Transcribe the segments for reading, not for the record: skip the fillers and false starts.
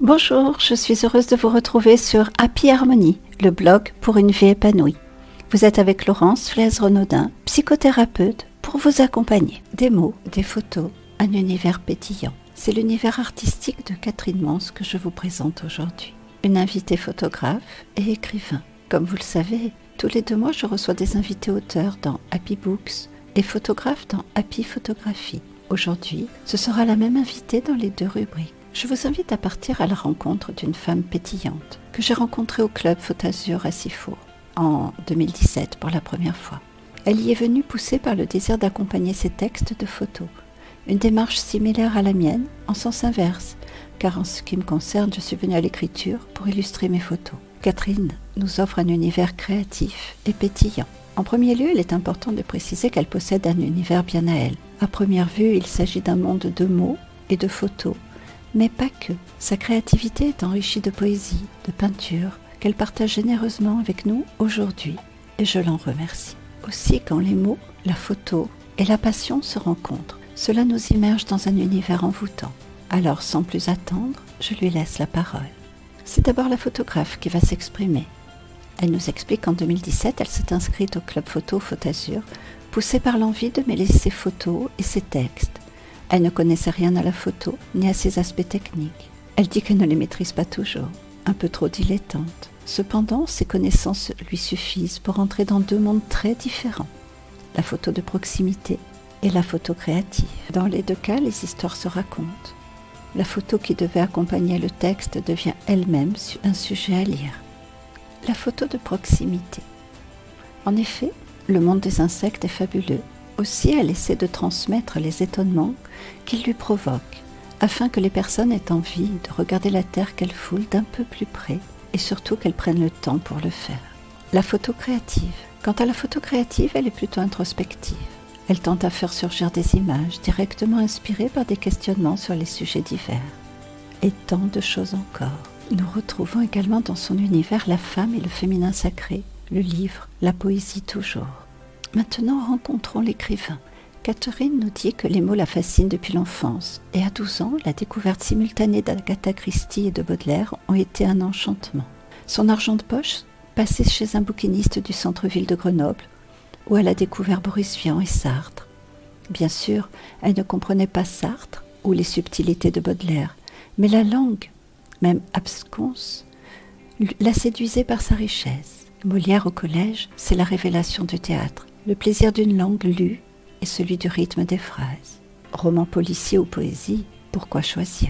Bonjour, je suis heureuse de vous retrouver sur Happy Harmony, le blog pour une vie épanouie. Vous êtes avec Laurence Flaise-Renaudin, psychothérapeute, pour vous accompagner. Des mots, des photos, un univers pétillant. C'est l'univers artistique de Catherine Mons que je vous présente aujourd'hui. Une invitée photographe et écrivain. Comme vous le savez, tous les 2 mois, je reçois des invités auteurs dans Happy Books et photographes dans Happy Photographie. Aujourd'hui, ce sera la même invitée dans les 2 rubriques. Je vous invite à partir à la rencontre d'une femme pétillante que j'ai rencontrée au club Faute-Azur à Sifour en 2017 pour la première fois. Elle y est venue poussée par le désir d'accompagner ses textes de photos. Une démarche similaire à la mienne, en sens inverse, car en ce qui me concerne, je suis venue à l'écriture pour illustrer mes photos. Catherine nous offre un univers créatif et pétillant. En premier lieu, il est important de préciser qu'elle possède un univers bien à elle. À première vue, il s'agit d'un monde de mots et de photos, mais pas que. Sa créativité est enrichie de poésie, de peinture, qu'elle partage généreusement avec nous aujourd'hui, et je l'en remercie. Aussi, quand les mots, la photo et la passion se rencontrent, cela nous immerge dans un univers envoûtant. Alors, sans plus attendre, je lui laisse la parole. C'est d'abord la photographe qui va s'exprimer. Elle nous explique qu'en 2017, elle s'est inscrite au club photo Faute-Azur, poussée par l'envie de mêler ses photos et ses textes. Elle ne connaissait rien à la photo, ni à ses aspects techniques. Elle dit qu'elle ne les maîtrise pas toujours, un peu trop dilettante. Cependant, ses connaissances lui suffisent pour entrer dans 2 mondes très différents. La photo de proximité et la photo créative. Dans les 2 cas, les histoires se racontent. La photo qui devait accompagner le texte devient elle-même un sujet à lire. La photo de proximité. En effet, le monde des insectes est fabuleux. Aussi, elle essaie de transmettre les étonnements qu'il lui provoque, afin que les personnes aient envie de regarder la terre qu'elle foule d'un peu plus près, et surtout qu'elles prennent le temps pour le faire. La photo créative. Quant à la photo créative, elle est plutôt introspective. Elle tente à faire surgir des images directement inspirées par des questionnements sur les sujets divers. Et tant de choses encore. Nous retrouvons également dans son univers la femme et le féminin sacré, le livre, la poésie toujours. Maintenant, rencontrons l'écrivain. Catherine nous dit que les mots la fascinent depuis l'enfance, et à 12 ans, la découverte simultanée d'Agatha Christie et de Baudelaire ont été un enchantement. Son argent de poche, passé chez un bouquiniste du centre-ville de Grenoble, où elle a découvert Boris Vian et Sartre. Bien sûr, elle ne comprenait pas Sartre ou les subtilités de Baudelaire, mais la langue, même absconse, la séduisait par sa richesse. Molière au collège, c'est la révélation du théâtre. Le plaisir d'une langue lue et celui du rythme des phrases. Roman policier ou poésie, pourquoi choisir?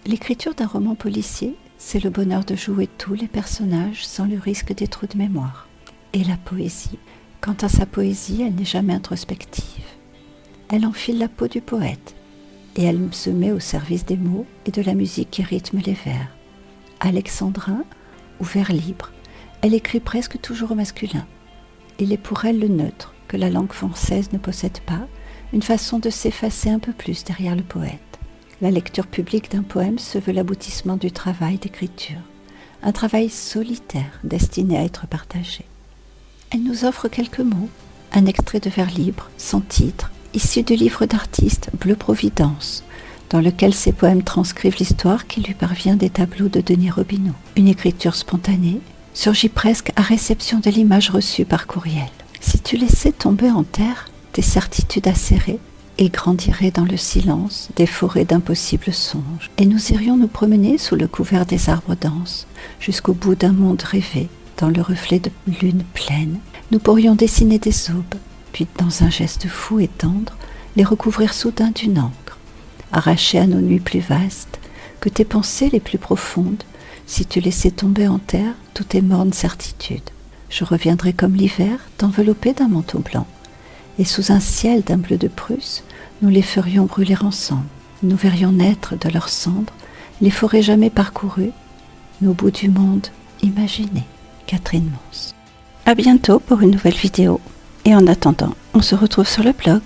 L'écriture d'un roman policier, c'est le bonheur de jouer tous les personnages sans le risque des trous de mémoire. Et la poésie, quant à sa poésie, elle n'est jamais introspective. Elle enfile la peau du poète et elle se met au service des mots et de la musique qui rythme les vers. Alexandrin ou vers libre, elle écrit presque toujours au masculin. Il est pour elle le neutre, que la langue française ne possède pas, une façon de s'effacer un peu plus derrière le poète. La lecture publique d'un poème se veut l'aboutissement du travail d'écriture, un travail solitaire destiné à être partagé. Elle nous offre quelques mots, un extrait de vers libre, sans titre, issu du livre d'artiste Bleu Providence, dans lequel ses poèmes transcrivent l'histoire qui lui parvient des tableaux de Denis Robineau. Une écriture spontanée, surgit presque à réception de l'image reçue par courriel. Si tu laissais tomber en terre tes certitudes acérées et grandirais dans le silence des forêts d'impossibles songes, et nous irions nous promener sous le couvert des arbres denses, jusqu'au bout d'un monde rêvé, dans le reflet de lune pleine, nous pourrions dessiner des aubes, puis dans un geste fou et tendre, les recouvrir soudain d'une encre, arracher à nos nuits plus vastes que tes pensées les plus profondes. Si tu laissais tomber en terre toutes tes mornes certitudes, je reviendrais comme l'hiver t'envelopper d'un manteau blanc, et sous un ciel d'un bleu de Prusse, nous les ferions brûler ensemble. Nous verrions naître de leurs cendres les forêts jamais parcourues, nos bouts du monde imaginés. Catherine Mons. À bientôt pour une nouvelle vidéo, et en attendant, on se retrouve sur le blog